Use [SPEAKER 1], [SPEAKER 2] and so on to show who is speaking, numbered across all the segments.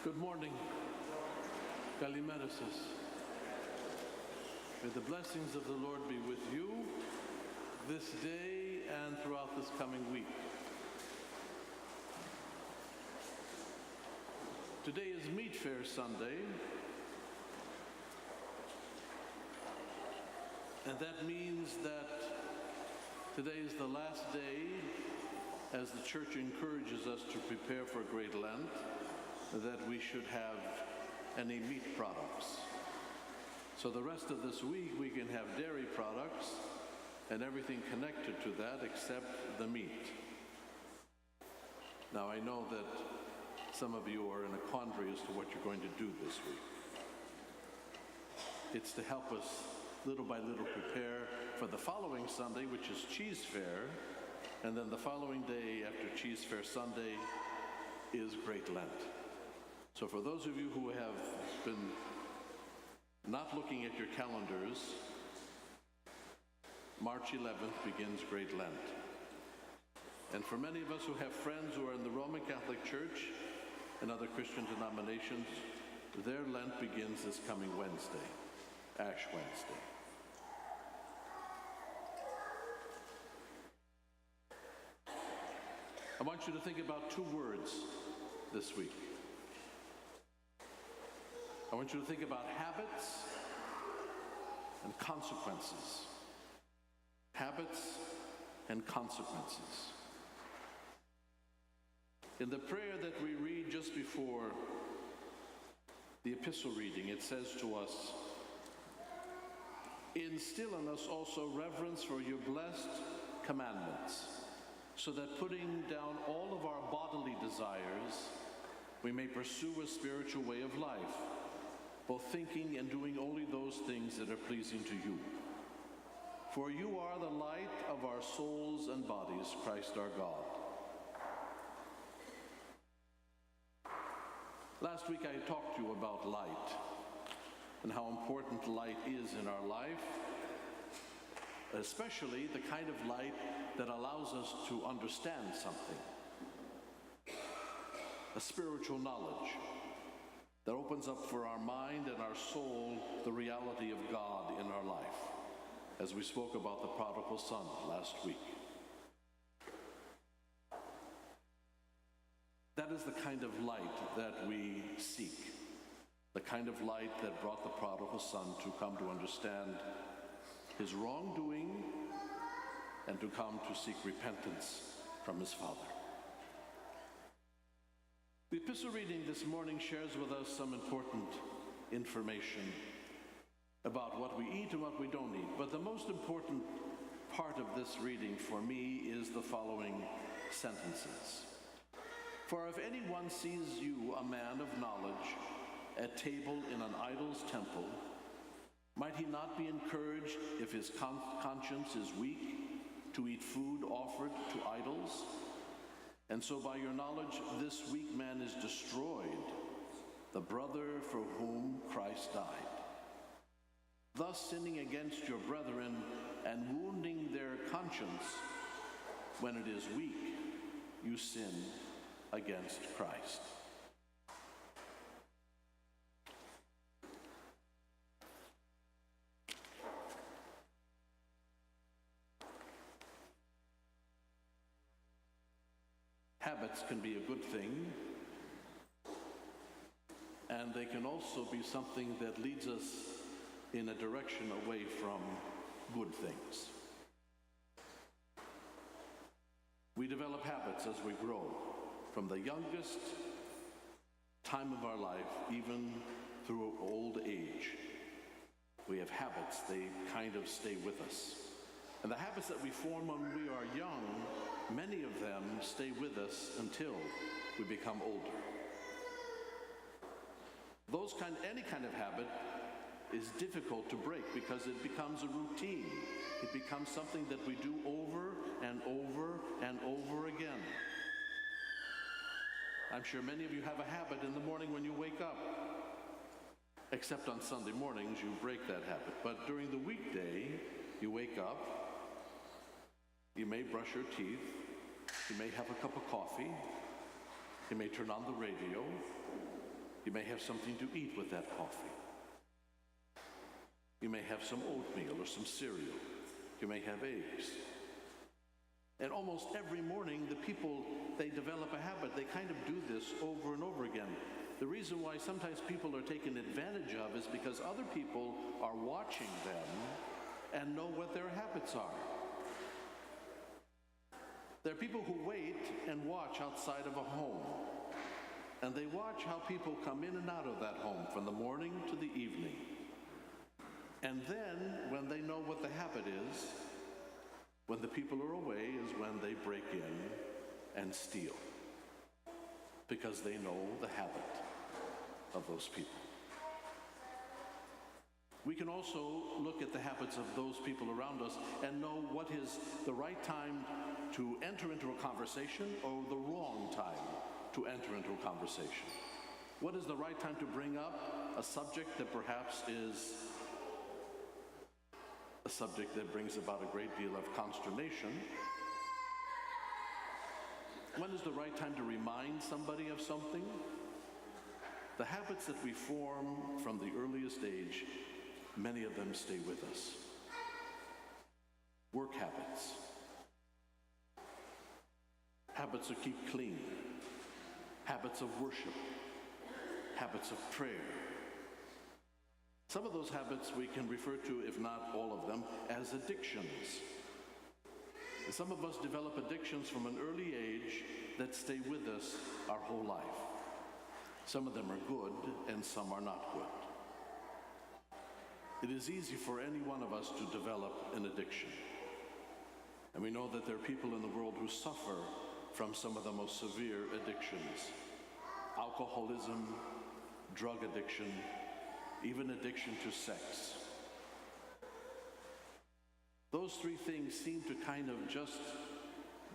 [SPEAKER 1] Good morning. Kalimera sis. May the blessings of the Lord be with you this day and throughout this coming week. Today is Meat Fair Sunday, and that means that today is the last day as the church encourages us to prepare for Great Lent, that we should have any meat products. So the rest of this week we can have dairy products and everything connected to that except the meat. Now I know that some of you are in a quandary as to what you're going to do this week. It's to help us little by little prepare for the following Sunday, which is Cheese Fair, and then the following day after Cheese Fair Sunday is Great Lent. So for those of you who have been not looking at your calendars, March 11th begins Great Lent. And for many of us who have friends who are in the Roman Catholic Church and other Christian denominations, their Lent begins this coming Wednesday, Ash Wednesday. I want you to think about two words this week. I want you to think about habits and consequences. Habits and consequences. In the prayer that we read just before the epistle reading, it says to us, "Instill in us also reverence for your blessed commandments, so that putting down all of our bodily desires, we may pursue a spiritual way of life, both thinking and doing only those things that are pleasing to you. For you are the light of our souls and bodies, Christ our God." Last week I talked to you about light and how important light is in our life, especially the kind of light that allows us to understand something, a spiritual knowledge that opens up for our mind and our soul the reality of God in our life, as we spoke about the prodigal son last week. That is the kind of light that we seek, the kind of light that brought the prodigal son to come to understand his wrongdoing and to come to seek repentance from his father. The epistle reading this morning shares with us some important information about what we eat and what we don't eat. But the most important part of this reading for me is the following sentences. "For if anyone sees you, a man of knowledge, at table in an idol's temple, might he not be encouraged, if his conscience is weak, to eat food offered to idols? And so by your knowledge this weak man is destroyed, the brother for whom Christ died. Thus sinning against your brethren and wounding their conscience, when it is weak, you sin against Christ." Habits can be a good thing, and they can also be something that leads us in a direction away from good things. We develop habits as we grow, from the youngest time of our life, even through old age. We have habits, they kind of stay with us. And the habits that we form when we are young, many of them stay with us until we become older. Any kind of habit is difficult to break because it becomes a routine. It becomes something that we do over and over and over again. I'm sure many of you have a habit in the morning when you wake up. Except on Sunday mornings, you break that habit. But during the weekday, you wake up, you may brush your teeth, you may have a cup of coffee, you may turn on the radio, You may have something to eat with that coffee. You may have some oatmeal or some cereal. You may have eggs. And almost every morning, the people, they develop a habit. They kind of do this over and over again. The reason why sometimes people are taken advantage of is because other people are watching them and know what their habits are. There are people who wait and watch outside of a home. And they watch how people come in and out of that home from the morning to the evening. And then, when they know what the habit is, when the people are away is when they break in and steal. Because they know the habit of those people. We can also look at the habits of those people around us and know what is the right time to enter into a conversation or the wrong time to enter into a conversation. What is the right time to bring up a subject that perhaps is a subject that brings about a great deal of consternation? When is the right time to remind somebody of something? The habits that we form from the earliest age, many of them stay with us. Work habits. Habits to keep clean. Habits of worship. Habits of prayer. Some of those habits we can refer to, if not all of them, as addictions. And some of us develop addictions from an early age that stay with us our whole life. Some of them are good and some are not good. It is easy for any one of us to develop an addiction. And we know that there are people in the world who suffer from some of the most severe addictions. Alcoholism, drug addiction, even addiction to sex. Those three things seem to kind of just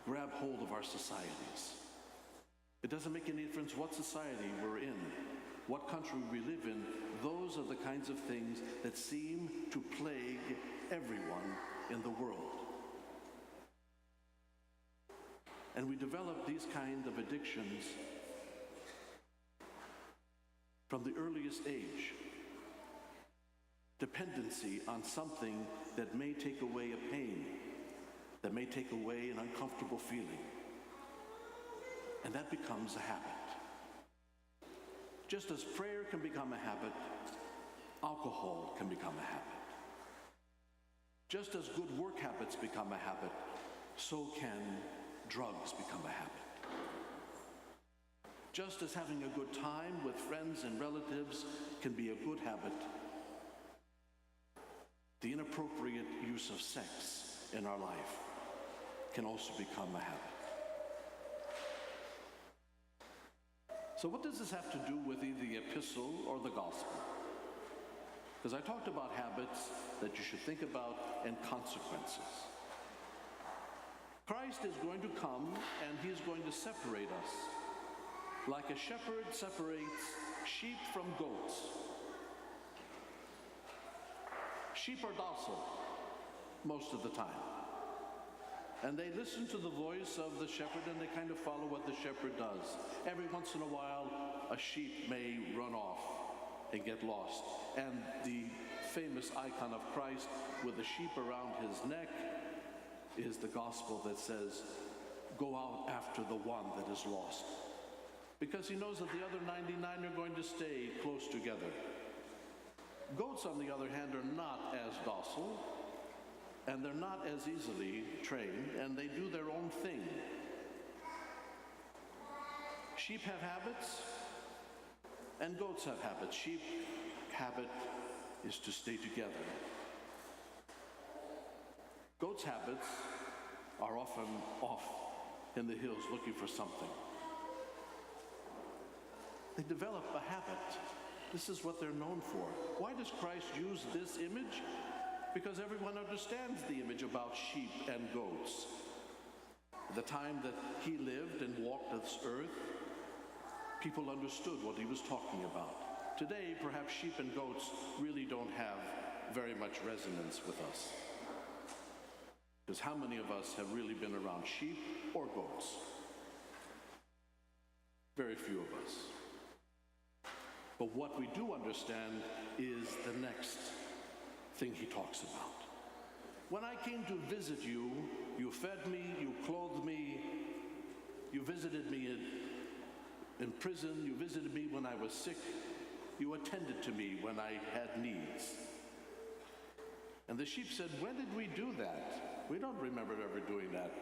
[SPEAKER 1] grab hold of our societies. It doesn't make any difference what society we're in, what country we live in. Those are the kinds of things that seem to plague everyone in the world. And we develop these kind of addictions from the earliest age. Dependency on something that may take away a pain, that may take away an uncomfortable feeling. And that becomes a habit. Just as prayer can become a habit, alcohol can become a habit. Just as good work habits become a habit, so can drugs become a habit. Just as having a good time with friends and relatives can be a good habit, the inappropriate use of sex in our life can also become a habit. So what does this have to do with either the epistle or the gospel? Because I talked about habits that you should think about and consequences. Christ is going to come and he's going to separate us like a shepherd separates sheep from goats. Sheep are docile most of the time. And they listen to the voice of the shepherd and they kind of follow what the shepherd does. Every once in a while, a sheep may run off and get lost. And the famous icon of Christ with the sheep around his neck is the gospel that says, go out after the one that is lost. Because he knows that the other 99 are going to stay close together. Goats, on the other hand, are not as docile, and they're not as easily trained, and they do their own thing. Sheep have habits, and goats have habits. Sheep habit is to stay together. Goats' habits are often off in the hills looking for something. They develop a habit. This is what they're known for. Why does Christ use this image? Because everyone understands the image about sheep and goats. At the time that he lived and walked this earth, people understood what he was talking about. Today, perhaps sheep and goats really don't have very much resonance with us. Because how many of us have really been around sheep or goats? Very few of us. But what we do understand is the next thing he talks about. When I came to visit you, you fed me, you clothed me, you visited me in prison, you visited me when I was sick, you attended to me when I had needs. And the sheep said, when did we do that? We don't remember ever doing that.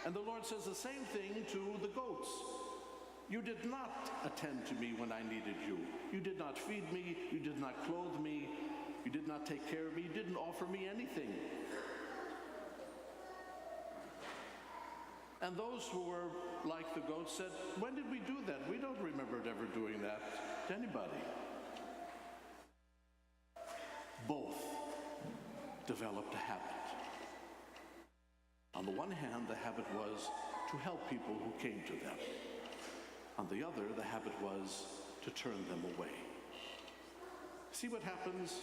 [SPEAKER 1] And the Lord says the same thing to the goats. You did not attend to me when I needed you. You did not feed me, you did not clothe me, you did not take care of me, you didn't offer me anything. And those who were like the goats said, when did we do that? We don't remember ever doing that to anybody. Both developed a habit. On the one hand, the habit was to help people who came to them. On the other, the habit was to turn them away. See what happens?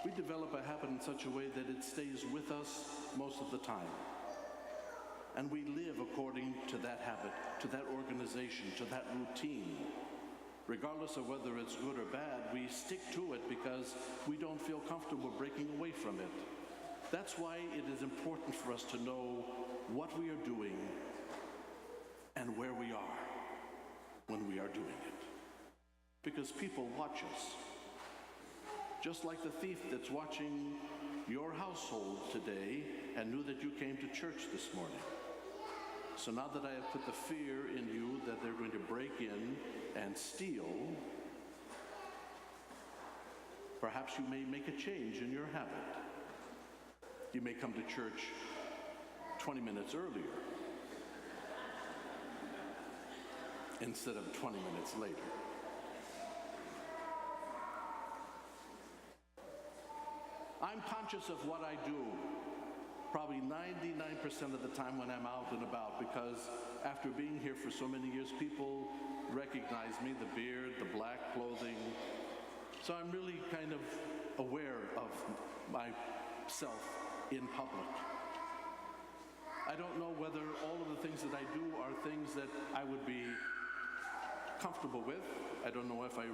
[SPEAKER 1] We develop a habit in such a way that it stays with us most of the time. And we live according to that habit, to that organization, to that routine. Regardless of whether it's good or bad, we stick to it because we don't feel comfortable breaking away from it. That's why it is important for us to know what we are doing and where we are when we are doing it. Because people watch us. Just like the thief that's watching your household today and knew that you came to church this morning. So now that I have put the fear in you that they're going to break in and steal, perhaps you may make a change in your habit. You may come to church 20 minutes earlier instead of 20 minutes later. I'm conscious of what I do probably 99% of the time when I'm out and about, because after being here for so many years, people recognize me, the beard, the black clothing. So I'm really kind of aware of myself in public. I don't know whether all of the things that I do are things that I would be comfortable with. I don't know if I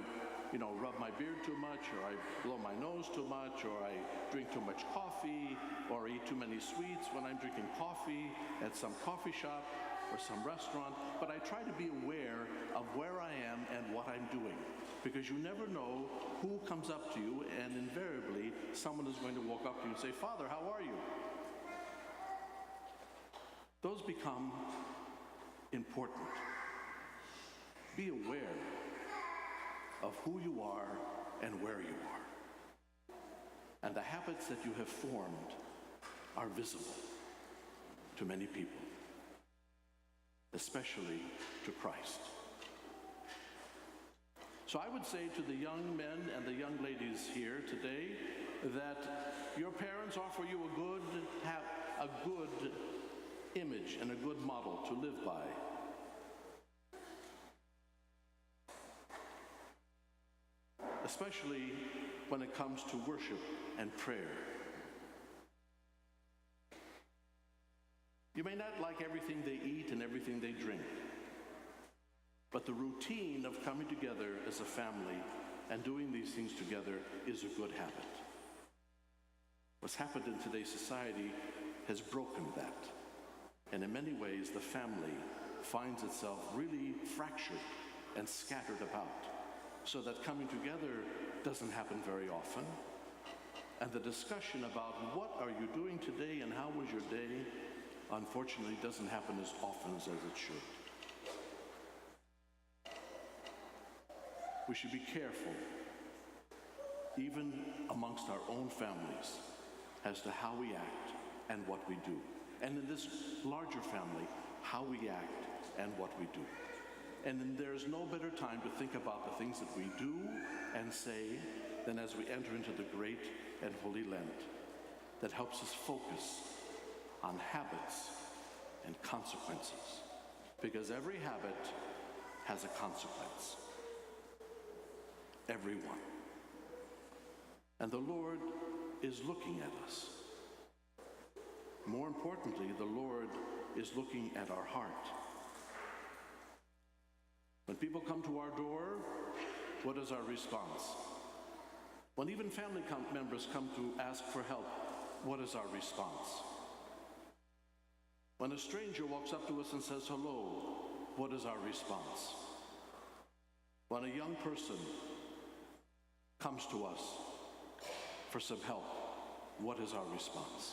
[SPEAKER 1] rub my beard too much, or I blow my nose too much, or I drink too much coffee, or eat too many sweets when I'm drinking coffee at some coffee shop or some restaurant. But I try to be aware of where I am and what I'm doing, because you never know who comes up to you, and invariably someone is going to walk up to you and say, "Father, how are you?" Those become important. Be aware of who you are and where you are. And the habits that you have formed are visible to many people, especially to Christ. So I would say to the young men and the young ladies here today that your parents offer you a good image and a good model to live by. Especially when it comes to worship and prayer. You may not like everything they eat and everything they drink, but the routine of coming together as a family and doing these things together is a good habit. What's happened in today's society has broken that. And in many ways, the family finds itself really fractured and scattered about, so that coming together doesn't happen very often. And the discussion about what are you doing today and how was your day, unfortunately, doesn't happen as often as it should. We should be careful, even amongst our own families, as to how we act and what we do. And in this larger family, how we act and what we do. And then there's no better time to think about the things that we do and say than as we enter into the great and holy Lent that helps us focus on habits and consequences. Because every habit has a consequence. Every one. And the Lord is looking at us. More importantly, the Lord is looking at our heart. When people come to our door, what is our response? When even family members come to ask for help, what is our response? When a stranger walks up to us and says hello, what is our response? When a young person comes to us for some help, what is our response?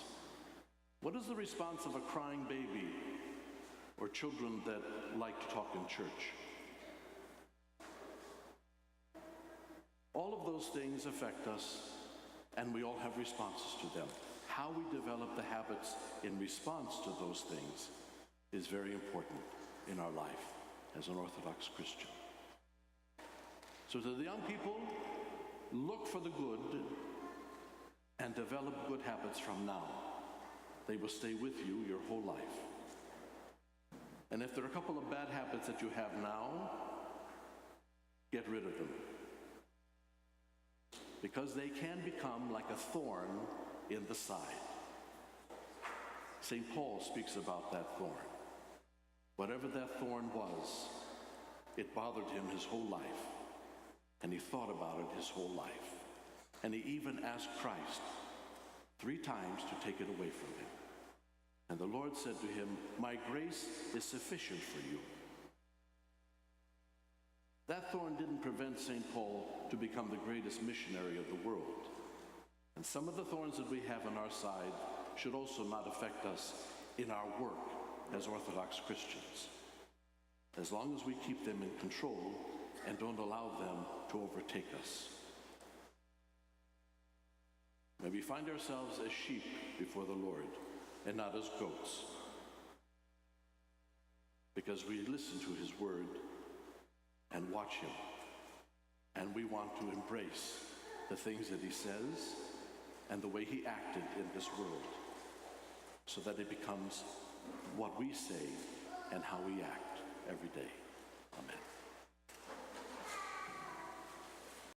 [SPEAKER 1] What is the response of a crying baby or children that like to talk in church? All of those things affect us, and we all have responses to them. How we develop the habits in response to those things is very important in our life as an Orthodox Christian. So to the young people, look for the good and develop good habits from now. They will stay with you your whole life. And if there are a couple of bad habits that you have now, get rid of them. Because they can become like a thorn in the side. St. Paul speaks about that thorn. Whatever that thorn was, it bothered him his whole life. And he thought about it his whole life. And he even asked Christ 3 times to take it away from him. And the Lord said to him, "My grace is sufficient for you." That thorn didn't prevent St. Paul to become the greatest missionary of the world. And some of the thorns that we have on our side should also not affect us in our work as Orthodox Christians, as long as we keep them in control and don't allow them to overtake us. May we find ourselves as sheep before the Lord and not as goats, because we listen to his word and watch him, and we want to embrace the things that he says and the way he acted in this world, so that it becomes what we say and how we act every day. Amen.